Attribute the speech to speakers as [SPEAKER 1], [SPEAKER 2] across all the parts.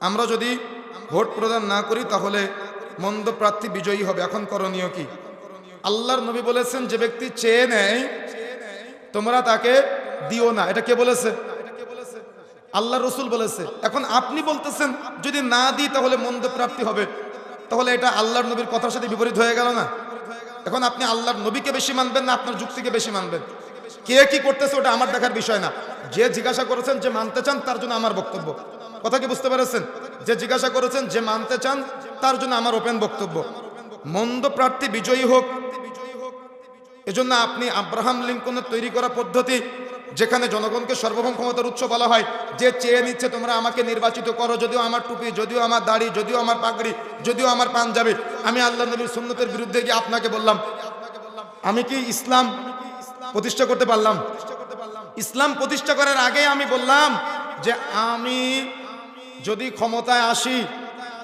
[SPEAKER 1] আমরা যদি ভোট প্রদান না করি তাহলে মন্দ প্রার্থী বিজয়ী হবে। এখন করণীয় কি? আল্লাহর নবী বলেছেন, যে ব্যক্তি চেয়ে নেয় তোমরা তাকে দিও না। এটা কে বলেছে? আল্লাহ রসুল বলেছে। এখন আপনি বলতেছেন যদি না দিই তাহলে মন্দ প্রাপ্তি হবে, তাহলে এটা আল্লাহর নবীর কথার সাথে বিপরীত হয়ে গেল না? এখন আপনি আল্লাহর নবীকে বেশি মানবেন না আপনার যুক্তিকে বেশি মানবেন? কে কি করতেছে ওটা আমার দেখার বিষয় না। যে জিজ্ঞাসা করেছেন, যে মানতে চান তার জন্য আমার বক্তব্য। কথা কি বুঝতে পেরেছেন? যে জিজ্ঞাসা করেছেন, যে মানতে চান তার জন্য আমার ওপেন বক্তব্য। মন্দ প্রার্থী বিজয়ী হোক, এজন্য আপনি আব্রাহাম লিঙ্কনের তৈরি করা পদ্ধতি, যেখানে জনগণকে সর্বভৌম ক্ষমতার উৎস বলা হয়, যে চেয়ে নিচ্ছে তোমরা আমাকে নির্বাচিত করো, যদিও আমার টুপি, যদিও আমার দাড়ি, যদিও আমার পাগড়ি, যদিও আমার পাঞ্জাবি, আমি আল্লাহ নবীর সুন্নতের বিরুদ্ধে গিয়ে আপনাকে বললাম, আমি কি ইসলাম প্রতিষ্ঠা করতে পারলাম? ইসলাম প্রতিষ্ঠা করার আগে আমি বললাম যে আমি যদি ক্ষমতায় আসি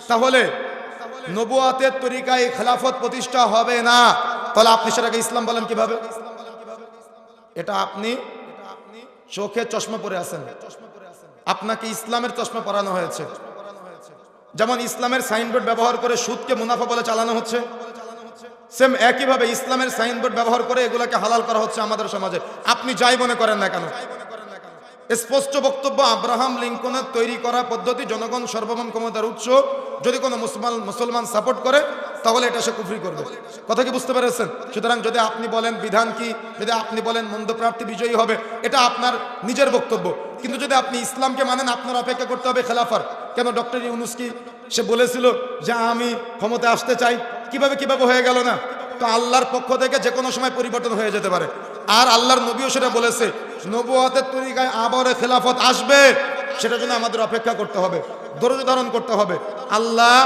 [SPEAKER 1] তাহলে নবুয়াতের তরিকায় খেলাফত প্রতিষ্ঠা হবে না। তাহলে আপনি সেটাকে ইসলাম বলেন কিভাবে? এটা আপনি চোখে চশমা পরে আছেন, আপনাকে ইসলামের চশমা পরানো হয়েছে। যেমন ইসলামের সাইনবোর্ড ব্যবহার করে সুদকে মুনাফা বলে চালানো হচ্ছে, সেম একইভাবে ইসলামের সাইনবোর্ড ব্যবহার করে এগুলাকে হালাল করা হচ্ছে আমাদের সমাজে। আপনি যাই মনে করেন না কেন, স্পষ্ট বক্তব্য, আব্রাহাম লিঙ্কনের তৈরি করা পদ্ধতি, জনগণ সর্বভৌম ক্ষমতার উৎস। যদি কোনো মুসলমান সাপোর্ট করে তাহলে এটা সে কুফরি করবে। কথা কি বুঝতে পেরেছেন? সুতরাং যদি আপনি বলেন বিধান কি, যদি আপনি বলেন মন্দ প্রার্থী বিজয়ী হবে, এটা আপনার নিজের বক্তব্য। কিন্তু যদি আপনি ইসলামকে মানেন, আপনার অপেক্ষা করতে হবে খেলাফার। কেন ডক্টর ইউনূস কি সে বলেছিল যে আমি ক্ষমতায় আসতে চাই? কিভাবে হয়ে গেল না? তো আল্লাহর পক্ষ থেকে যে কোনো সময় পরিবর্তন হয়ে যেতে পারে। আর আল্লাহর নবীও সেটা বলেছে, নবুয়াতের তরিকায় আবার খেলাফত আসবে, সেটার জন্য আমাদের অপেক্ষা করতে হবে, ধৈর্য ধারণ করতে হবে, আল্লাহ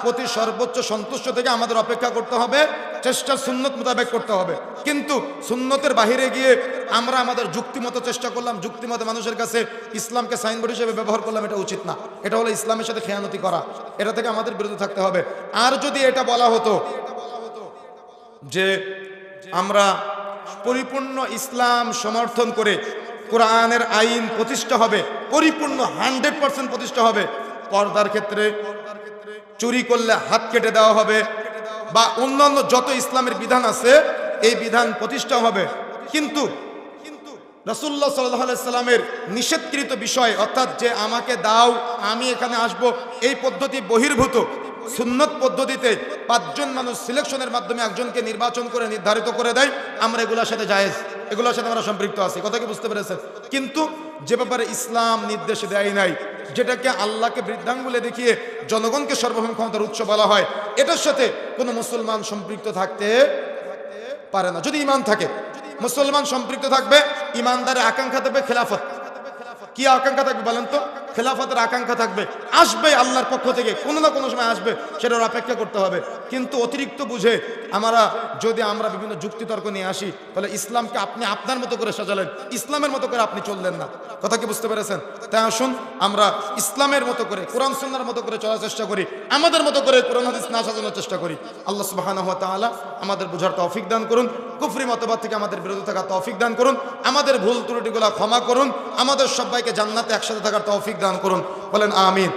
[SPEAKER 1] প্রতি সর্বোচ্চ সন্তুষ্ট থেকে আমাদের অপেক্ষা করতে হবে, চেষ্টা সুন্নত মোতাবেক করতে হবে। কিন্তু সুন্নতের বাহিরে গিয়ে আমরা আমাদের যুক্তিমতো চেষ্টা করলাম, যুক্তিমতো মানুষের কাছে ইসলামকে সাইনবোর্ড হিসেবে ব্যবহার করলাম, এটা উচিত না। এটা হলো ইসলামের সাথে খেয়ানতি করা। এটা থেকে আমাদের বিরত থাকতে হবে। আর যদি এটা বলা হতো যে আমরা পরিপূর্ণ ইসলাম সমর্থন করে কোরআনের আইন প্রতিষ্ঠা হবে, পরিপূর্ণ 100% প্রতিষ্ঠা হবে, পর্দার ক্ষেত্রে চুরি করলে হাত কেটে দেওয়া হবে, বা অন্যান্য যত ইসলামের বিধান আছে এই বিধান প্রতিষ্ঠা হবে, কিন্তু রাসূলুল্লাহ সাল্লাল্লাহু আলাইহি সাল্লামের নিষেধকৃত বিষয়, অর্থাৎ যে আমাকে দাও আমি এখানে আসব, এই পদ্ধতি বহির্ভূত সুন্নত পদ্ধতিতে 5 জন মানুষ সিলেকশনের মাধ্যমে একজনকে নির্বাচন করে নির্ধারিত করে দেয়, আমরা এগুলোর সাথে জায়েজ, এগুলোর সাথে আমরা সম্পৃক্ত আছি। কথা কি বুঝতে পেরেছেন? কিন্তু যে ব্যাপারে ইসলাম নির্দেশ দেয় নাই, যেটাকে আল্লাহকে বৃদ্ধাঙ্গুলে দেখিয়ে জনগণকে সর্বভৌম ক্ষমতার উৎস বলা হয়, এটার সাথে কোনো মুসলমান সম্পৃক্ত থাকতে পারে না। যদি ঈমান থাকে, মুসলমান সম্পৃক্ত থাকবে, ঈমানদারের আকাঙ্ক্ষা থাকবে খেলাফত। কি আকাঙ্ক্ষা থাকবে বলেন তো? খেলাফতের আকাঙ্ক্ষা থাকবে, আসবে আল্লাহর পক্ষ থেকে, কোনো না কোনো সময় আসবে, সেটার অপেক্ষা করতে হবে। কিন্তু অতিরিক্ত বুঝে যদি আমরা বিভিন্ন যুক্তিতর্ক নিয়ে আসি, তাহলে ইসলামকে আপনি আপনার মতো করে সাজালেন, ইসলামের মতো করে আপনি চললেন না। কথা কি বুঝতে পেরেছেন? তাই আসুন আমরা ইসলামের মতো করে, কোরআন সুন্নাহর মতো করে চলার চেষ্টা করি, আমাদের মতো করে কোরআন হাদিস না সাজানোর চেষ্টা করি। আল্লাহ সুবহানাহু ওয়া তাআলা আমাদের বোঝার তৌফিক দান করুন, কুফরি মতবাদ থেকে আমাদের বিরত থাকার তৌফিক দান করুন, আমাদের ভুল ত্রুটিগুলো ক্ষমা করুন, আমাদের সবাইকে জান্নাতে একসাথে থাকার তৌফিক দান করুন। বলেন আমিন।